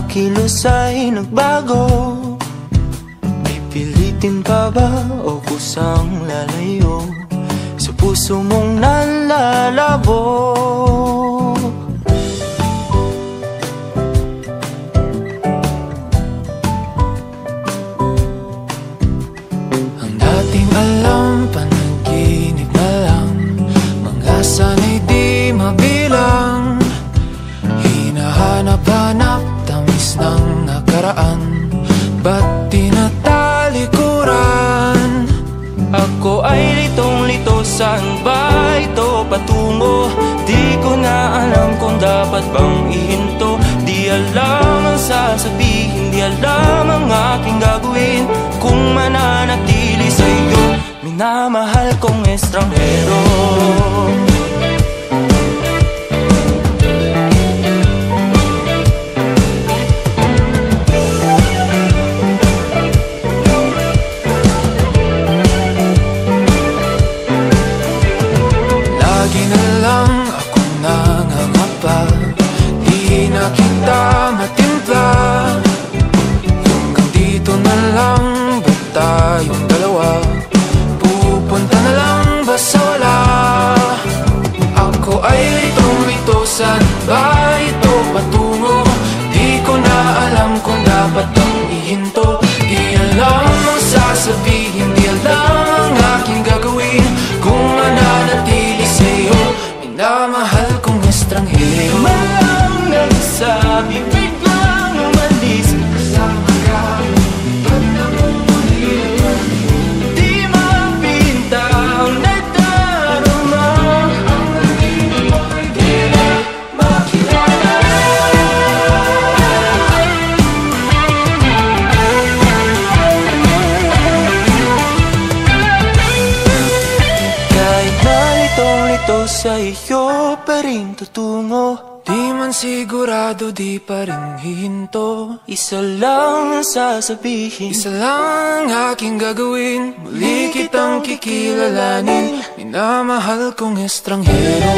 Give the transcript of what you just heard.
kilos ay nagbago. Pipilitin pa ba o kusang lalayo sa puso mong nalalabo? Ang dating alam, panaginip na lang, mga sana'y di mabilang. Hinahanap-hanap, tamis ng nakaraan, ba't tinatalikuran? Ako ay litong-lito, saan ba ito patungo? Di ko na alam kung dapat bang ihinto. Di alam ang sasabihin, di alam ang aking gagawin kung mananatili sa'yo, minamahal kong estranghero. Lagi na lang akong nangangapa, di na kita matimpla. Hanggang dito na lang ba tayong dalawa? Pupunta na lang ba sa wala? Ako ay litong-lito, saan ba ito patungo? Di ko na alam kung dapat bang ihinto. Di alam ang sasabihin, di alam ang aking gagawin kung mananatili sa'yo, minamahal kong estranghero. Malang nagsabi, biglang umalis, kasama ka, ba't namumuliwan? Di mapinta ang nagdarama, ang naging mo'y di na makilala. Kahit nalitong-lito sa iyo pa rin tutungo, di man sigurado, di pa rin hihinto. Isa lang ang sasabihin, isa lang ang aking gagawin, muli kitang kikilalanin, minamahal kong estranghero.